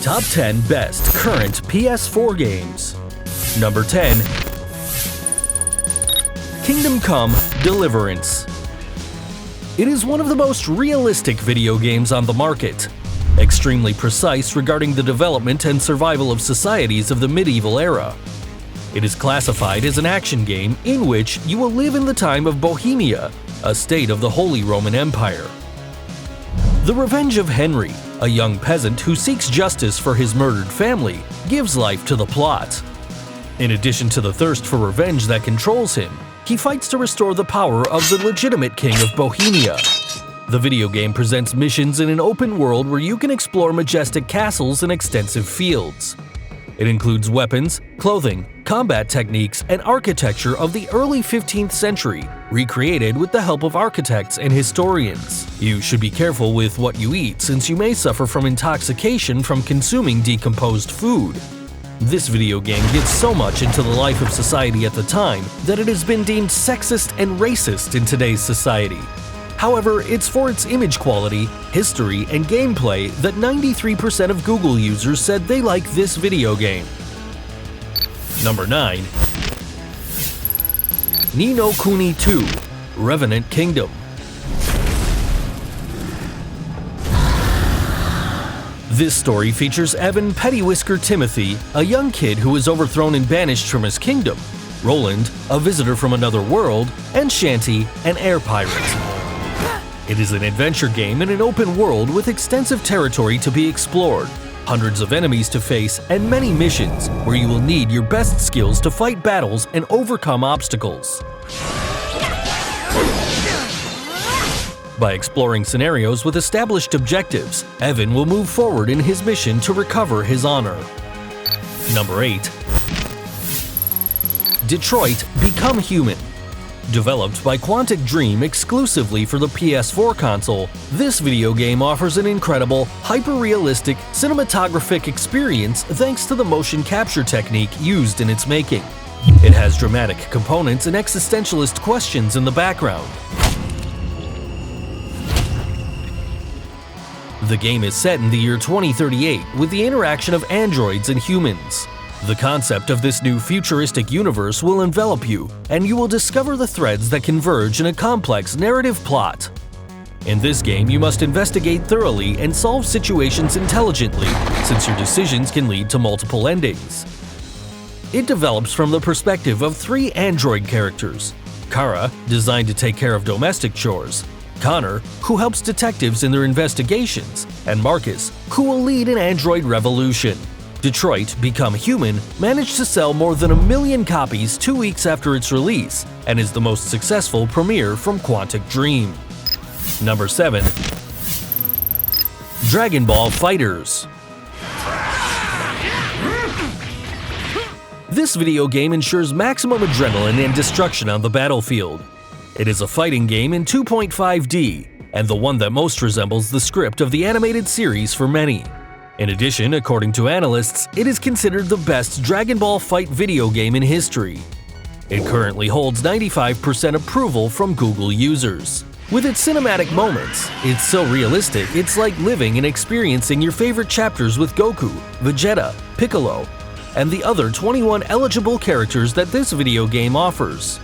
Top 10 Best Current PS4 Games. Number 10. Kingdom Come: Deliverance. It is one of the most realistic video games on the market. Extremely precise regarding the development and survival of societies of the medieval era. It is classified as an action game in which you will live in the time of Bohemia, a state of the Holy Roman Empire. The revenge of Henry, a young peasant who seeks justice for his murdered family, gives life to the plot. In addition to the thirst for revenge that controls him, he fights to restore the power of the legitimate king of Bohemia. The video game presents missions in an open world where you can explore majestic castles and extensive fields. It includes weapons, clothing, combat techniques, and architecture of the early 15th century, recreated with the help of architects and historians. You should be careful with what you eat since you may suffer from intoxication from consuming decomposed food. This video game gets so much into the life of society at the time that it has been deemed sexist and racist in today's society. However, it's for its image quality, history, and gameplay that 93% of Google users said they like this video game. Number 9. Ninokuni 2: Revenant Kingdom. This story features Evan Pettywhisker Timothy, a young kid who is overthrown and banished from his kingdom, Roland, a visitor from another world, and Shanti, an air pirate. It is an adventure game in an open world with extensive territory to be explored, hundreds of enemies to face, and many missions where you will need your best skills to fight battles and overcome obstacles. By exploring scenarios with established objectives, Evan will move forward in his mission to recover his honor. Number 8. Detroit: Become Human. Developed by Quantic Dream exclusively for the PS4 console, this video game offers an incredible, hyper-realistic, cinematographic experience thanks to the motion capture technique used in its making. It has dramatic components and existentialist questions in the background. The game is set in the year 2038 with the interaction of androids and humans. The concept of this new futuristic universe will envelop you, and you will discover the threads that converge in a complex narrative plot. In this game, you must investigate thoroughly and solve situations intelligently, since your decisions can lead to multiple endings. It develops from the perspective of 3 android characters: Kara, designed to take care of domestic chores; Connor, who helps detectives in their investigations; and Marcus, who will lead an android revolution. Detroit: Become Human managed to sell more than 1 million copies 2 weeks after its release and is the most successful premiere from Quantic Dream. Number 7. Dragon Ball FighterZ. This video game ensures maximum adrenaline and destruction on the battlefield. It is a fighting game in 2.5D, and the one that most resembles the script of the animated series for many. In addition, according to analysts, it is considered the best Dragon Ball fight video game in history. It currently holds 95% approval from Google users. With its cinematic moments, it's so realistic it's like living and experiencing your favorite chapters with Goku, Vegeta, Piccolo, and the other 21 eligible characters that this video game offers.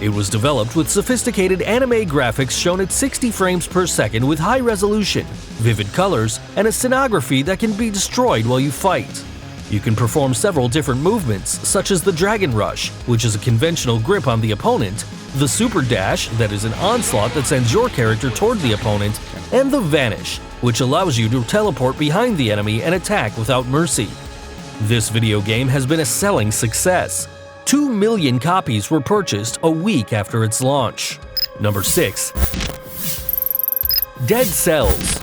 It was developed with sophisticated anime graphics shown at 60 frames per second with high resolution, vivid colors, and a scenography that can be destroyed while you fight. You can perform several different movements, such as the Dragon Rush, which is a conventional grip on the opponent, the Super Dash, that is an onslaught that sends your character toward the opponent, and the Vanish, which allows you to teleport behind the enemy and attack without mercy. This video game has been a selling success. 2 million copies were purchased a week after its launch. Number 6. Dead Cells.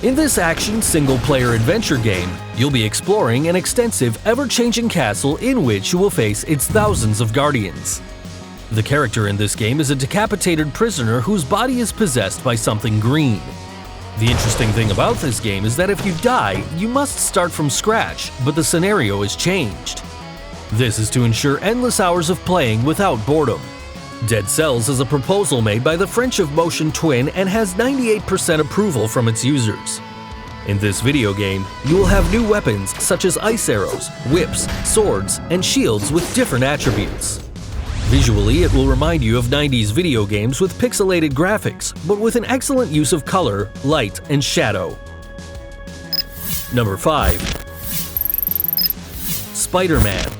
In this action single-player adventure game, you'll be exploring an extensive, ever-changing castle in which you will face its thousands of guardians. The character in this game is a decapitated prisoner whose body is possessed by something green. The interesting thing about this game is that if you die, you must start from scratch, but the scenario is changed. This is to ensure endless hours of playing without boredom. Dead Cells is a proposal made by the French of Motion Twin and has 98% approval from its users. In this video game, you will have new weapons such as ice arrows, whips, swords, and shields with different attributes. Visually, it will remind you of 90s video games with pixelated graphics, but with an excellent use of color, light, and shadow. Number 5. SpiderMan.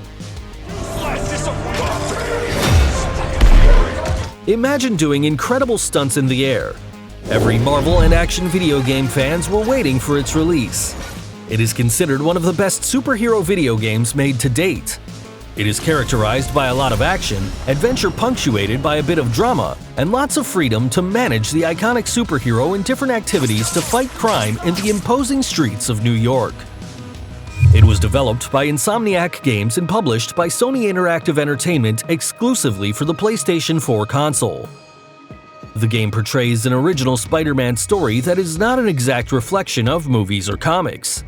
Imagine doing incredible stunts in the air. Every Marvel and action video game fans were waiting for its release. It is considered one of the best superhero video games made to date. It is characterized by a lot of action, adventure punctuated by a bit of drama, and lots of freedom to manage the iconic superhero in different activities to fight crime in the imposing streets of New York. It was developed by Insomniac Games and published by Sony Interactive Entertainment exclusively for the PlayStation 4 console. The game portrays an original Spider-Man story that is not an exact reflection of movies or comics.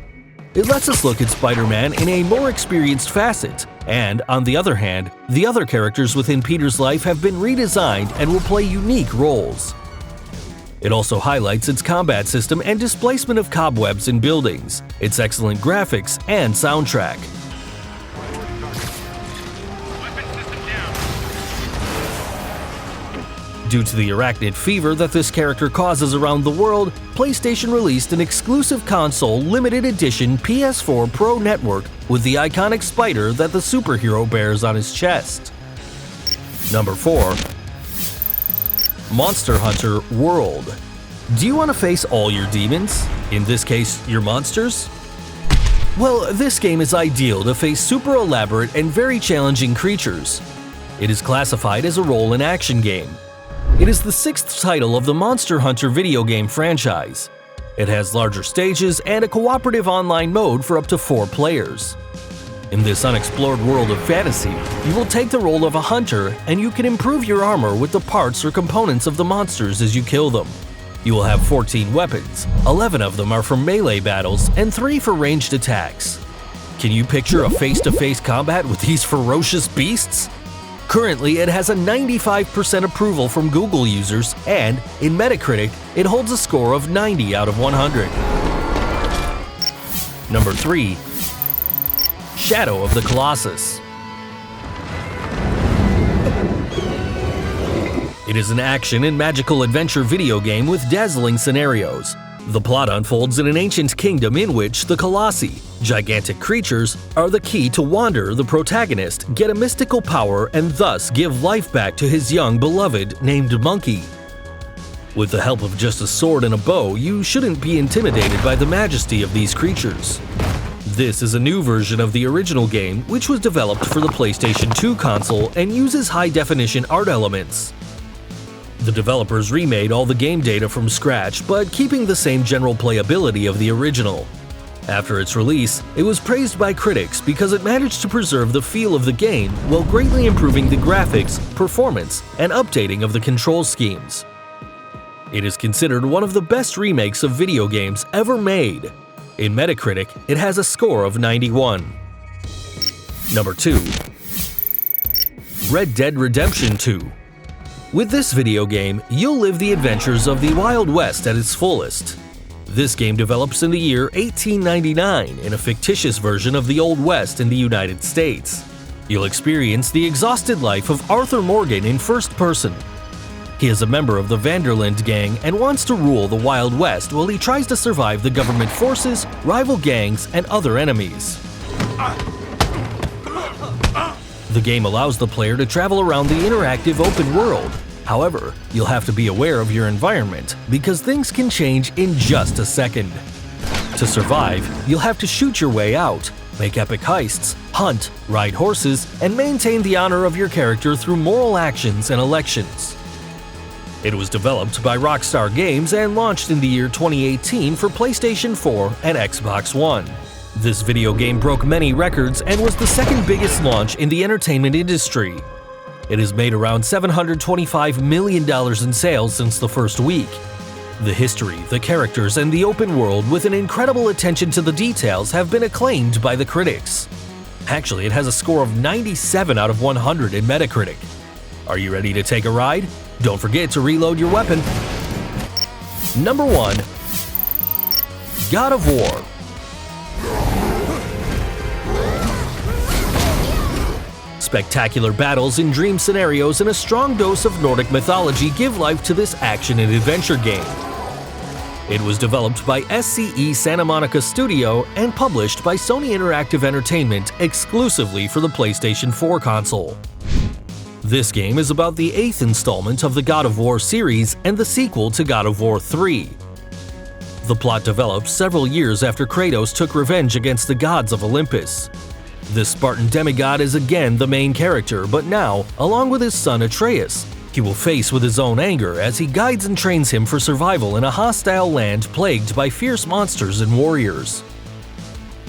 It lets us look at Spider-Man in a more experienced facet, and, on the other hand, the other characters within Peter's life have been redesigned and will play unique roles. It also highlights its combat system and displacement of cobwebs in buildings, its excellent graphics, and soundtrack. Due to the arachnid fever that this character causes around the world, PlayStation released an exclusive console limited edition PS4 Pro network with the iconic spider that the superhero bears on his chest. Number 4. Monster Hunter World. Do you want to face all your demons? In this case, your monsters? Well, this game is ideal to face super elaborate and very challenging creatures. It is classified as a role and action game. It is the 6th title of the Monster Hunter video game franchise. It has larger stages and a cooperative online mode for up to 4 players. In this unexplored world of fantasy, you will take the role of a hunter and you can improve your armor with the parts or components of the monsters as you kill them. You will have 14 weapons, 11 of them are for melee battles and 3 for ranged attacks. Can you picture a face-to-face combat with these ferocious beasts? Currently, it has a 95% approval from Google users, and, in Metacritic, it holds a score of 90 out of 100. Number 3. Shadow of the Colossus. It is an action and magical adventure video game with dazzling scenarios. The plot unfolds in an ancient kingdom in which the Colossi, gigantic creatures, are the key to Wander, the protagonist, get a mystical power and thus give life back to his young beloved named Monkey. With the help of just a sword and a bow, you shouldn't be intimidated by the majesty of these creatures. This is a new version of the original game, which was developed for the PlayStation 2 console and uses high-definition art elements. The developers remade all the game data from scratch, but keeping the same general playability of the original. After its release, it was praised by critics because it managed to preserve the feel of the game while greatly improving the graphics, performance, and updating of the control schemes. It is considered one of the best remakes of video games ever made. In Metacritic, it has a score of 91. Number 2. Red Dead Redemption 2. With this video game, you'll live the adventures of the Wild West at its fullest. This game develops in the year 1899 in a fictitious version of the Old West in the United States. You'll experience the exhausted life of Arthur Morgan in first person. He is a member of the Vanderland gang and wants to rule the Wild West while he tries to survive the government forces, rival gangs, and other enemies. The game allows the player to travel around the interactive open world. However, you'll have to be aware of your environment because things can change in just a second. To survive, you'll have to shoot your way out, make epic heists, hunt, ride horses, and maintain the honor of your character through moral actions and elections. It was developed by Rockstar Games and launched in the year 2018 for PlayStation 4 and Xbox One. This video game broke many records and was the second biggest launch in the entertainment industry. It has made around $725 million in sales since the first week. The history, the characters, and the open world with an incredible attention to the details have been acclaimed by the critics. Actually, it has a score of 97 out of 100 in Metacritic. Are you ready to take a ride? Don't forget to reload your weapon. Number 1. God of War. Spectacular battles in dream scenarios and a strong dose of Nordic mythology give life to this action and adventure game. It was developed by SCE Santa Monica Studio and published by Sony Interactive Entertainment exclusively for the PlayStation 4 console. This game is about the 8th installment of the God of War series and the sequel to God of War 3. The plot developed several years after Kratos took revenge against the gods of Olympus. This Spartan demigod is again the main character, but now, along with his son Atreus, he will face with his own anger as he guides and trains him for survival in a hostile land plagued by fierce monsters and warriors.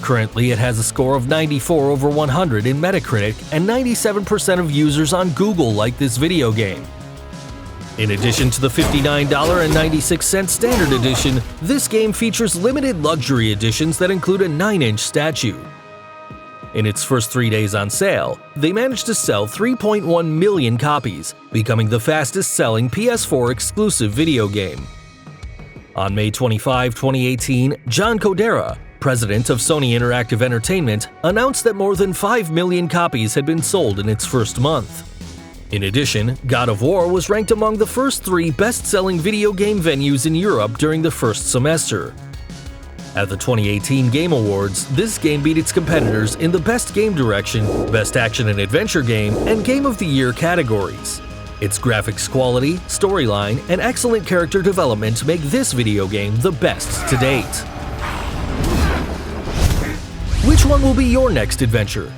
Currently, it has a score of 94 over 100 in Metacritic, and 97% of users on Google like this video game. In addition to the $59.96 standard edition, this game features limited luxury editions that include a 9-inch statue. In its first 3 days on sale, they managed to sell 3.1 million copies, becoming the fastest-selling PS4 exclusive video game. On May 25, 2018, John Codera, president of Sony Interactive Entertainment, announced that more than 5 million copies had been sold in its first month. In addition, God of War was ranked among the first 3 best-selling video game venues in Europe during the first semester. At the 2018 Game Awards, this game beat its competitors in the Best Game Direction, Best Action and Adventure Game, and Game of the Year categories. Its graphics quality, storyline, and excellent character development make this video game the best to date. Which one will be your next adventure?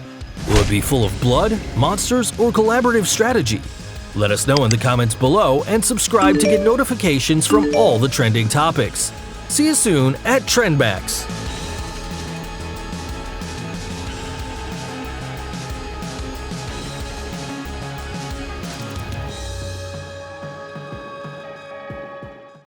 Will it be full of blood, monsters, or collaborative strategy? Let us know in the comments below and subscribe to get notifications from all the trending topics. See you soon at TrendMax.